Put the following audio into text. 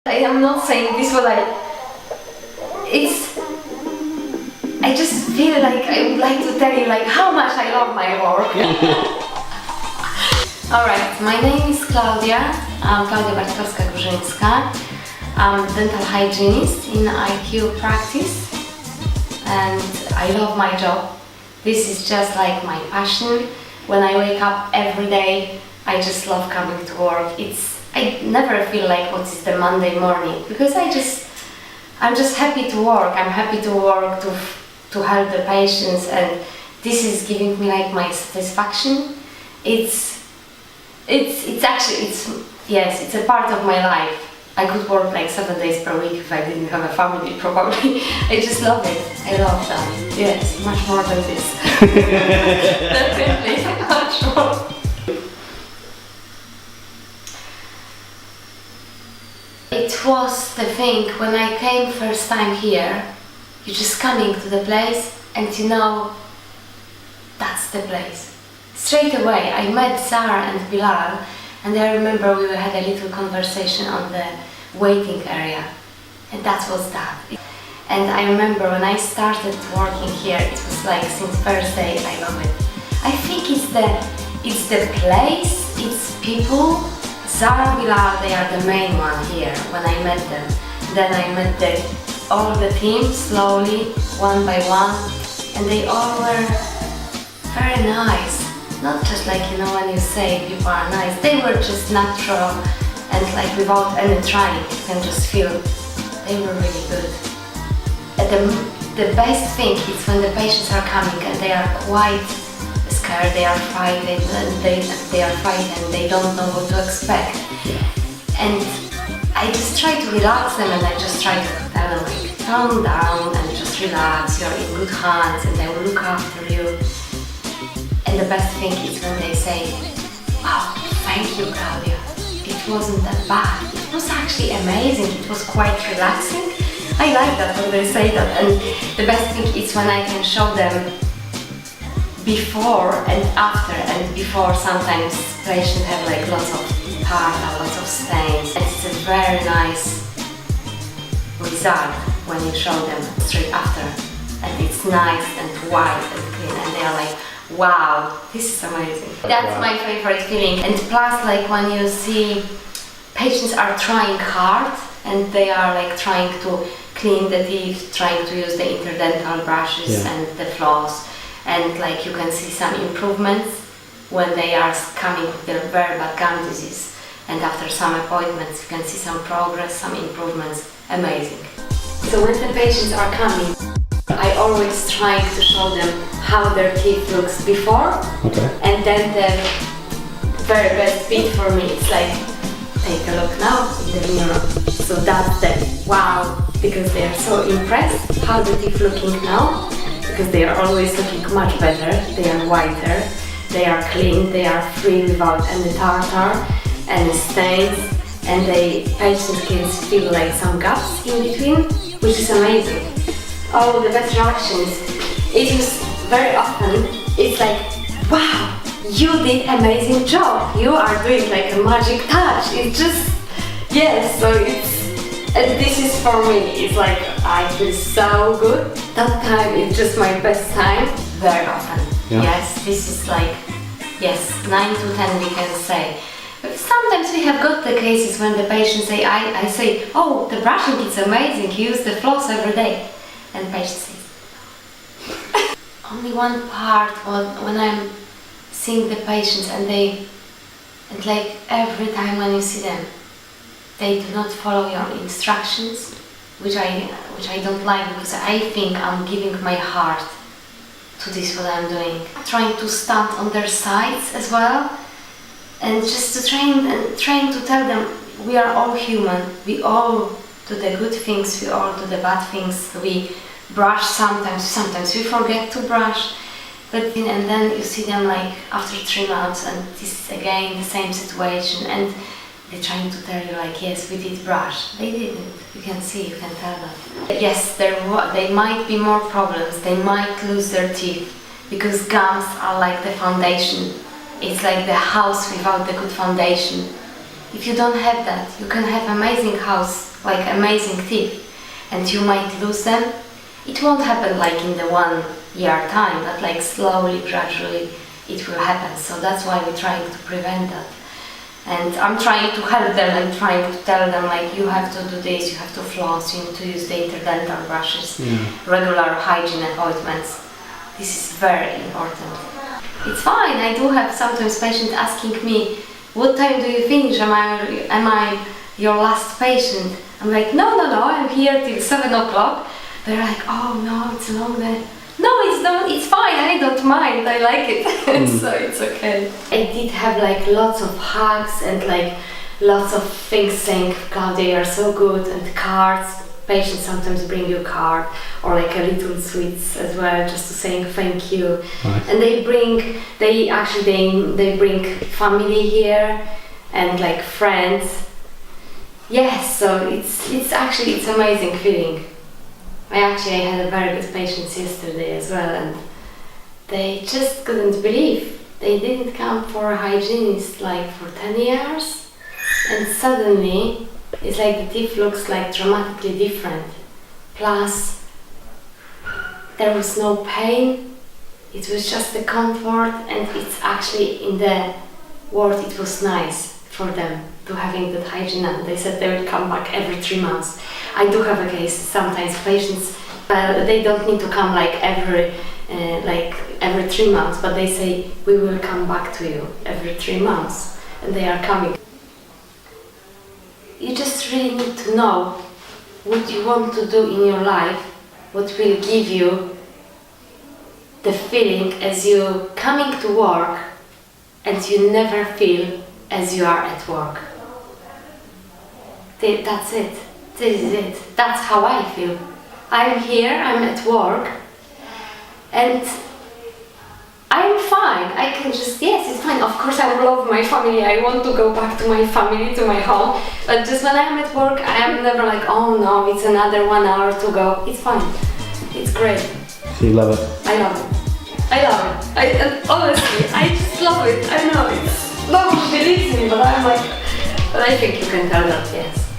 I am not saying this, but I just feel like I would like to tell you like how much I love my work. Alright, my name is Klaudia. I'm Klaudia Hygienist. I'm dental hygienist in IQ practice and I love my job. This is just like my passion. When I wake up every day, I just love coming to work. I never feel like what is the Monday morning because I'm just happy to work. I'm happy to work to help the patients, and this is giving me like my satisfaction. It's a part of my life. I could work like 7 days per week if I didn't have a family, probably. I just love it. I love that. Yes, much more than this. Definitely, much more. It was the thing when I came first time here. You're just coming to the place and you know that's the place. Straight away I met Zara and Bilal, and I remember we had a little conversation on the waiting area, and that was that. And I remember when I started working here, it was like since first day I love it. I think it's the place, it's people. Zara, Bilal, they are the main one here when I met them. Then I met all the team slowly, one by one, and they all were very nice. Not just like, you know, when you say people are nice, they were just natural and like without any trying, you can just feel they were really good. And the best thing is when the patients are coming and they are quite scared, they are frightened, and they don't know what to expect. And I just try to relax them, and I just try to tell them like, calm down and just relax, you're in good hands and they will look after you. And the best thing is when they say, oh, thank you, Klaudia. It wasn't that bad. It was actually amazing. It was quite relaxing. I like that when they say that. And the best thing is when I can show them before and after. And before, sometimes patients have like lots of tartar, lots of stains. And it's a very nice result when you show them straight after. And it's nice and white and clean, and they are like, wow, this is amazing. That's my favorite feeling. And plus, like when you see patients are trying hard and they are like trying to clean the teeth, trying to use the interdental brushes and the floss, and like you can see some improvements when they are coming with their very bad gum disease, and after some appointments you can see some progress, some improvements. Amazing. So when the patients are coming, I always try to show them how their teeth looks before, and then the very best bit for me is like, take a look now in the mirror. So that's the wow, because they are so impressed how the teeth looking now, because they are always looking much better, they are whiter, they are clean, they are free without any tartar, any stains, and the patients can feel like some gaps in between, which is amazing. Oh, the best reactions. It is very often, it's like, wow, you did amazing job. You are doing like a magic touch. It's just, yes, so and this is for me, it's like, I feel so good. That time is just my best time, very often. Yeah. Yes, this is like, yes, 9 to 10 we can say. But sometimes we have got the cases when the patients say, I say, oh, the brushing is amazing, you use the floss every day. And patient says, only one part when I'm seeing the patients and like every time when you see them, they do not follow your instructions, which I don't like, because I think I'm giving my heart to this what I'm doing. Trying to stand on their sides as well, and just to trying to tell them we are all human, we all do the good things, we all do the bad things, we brush sometimes we forget to brush, and then you see them like after 3 months and this is again the same situation, and they're trying to tell you like, yes, we did brush. They didn't, you can see, you can tell that. Yes, there might be more problems, they might lose their teeth, because gums are like the foundation. It's like the house without the good foundation. If you don't have that, you can have amazing house like amazing teeth, and you might lose them. It won't happen like in the 1 year time, but like slowly, gradually it will happen. So that's why we're trying to prevent that. And I'm trying to help them and trying to tell them like you have to do this, you have to floss, you need to use the interdental brushes, regular hygiene ointments. This is very important. It's fine. I do have sometimes patients asking me, what time do you finish? Am I your last patient? I'm like, no, I'm here till 7 o'clock. They're like, oh no, it's long day. No, it's fine, I don't mind, I like it, so it's okay. I did have like lots of hugs and like lots of things saying, Klaudia, you're so good, and cards. Patients sometimes bring you a card or like a little sweets as well, just to saying thank you. Nice. And they bring family here and like friends. Yes, so it's amazing feeling. I had a very good patient yesterday as well, and they just couldn't believe. They didn't come for a hygienist like for 10 years, and suddenly it's like the teeth looks like dramatically different. Plus, there was no pain, it was just the comfort, and it's actually in the word it was nice for them to having that hygiene, and they said they will come back every 3 months. I do have a case, sometimes patients, they don't need to come like every 3 months, but they say, we will come back to you every 3 months, and they are coming. You just really need to know what you want to do in your life, what will give you the feeling as you coming to work and you never feel as you are at work. That's it. This is it. That's how I feel. I'm here, I'm at work, and I'm fine. I can just, yes, it's fine. Of course I love my family. I want to go back to my family, to my home. But just when I'm at work, I am never like, oh no, it's another 1 hour to go. It's fine. It's great. So you love it? I love it. I love it. And honestly, I just love it. I know it's nobody believes me, but I'm like, but I think you can tell that, yes.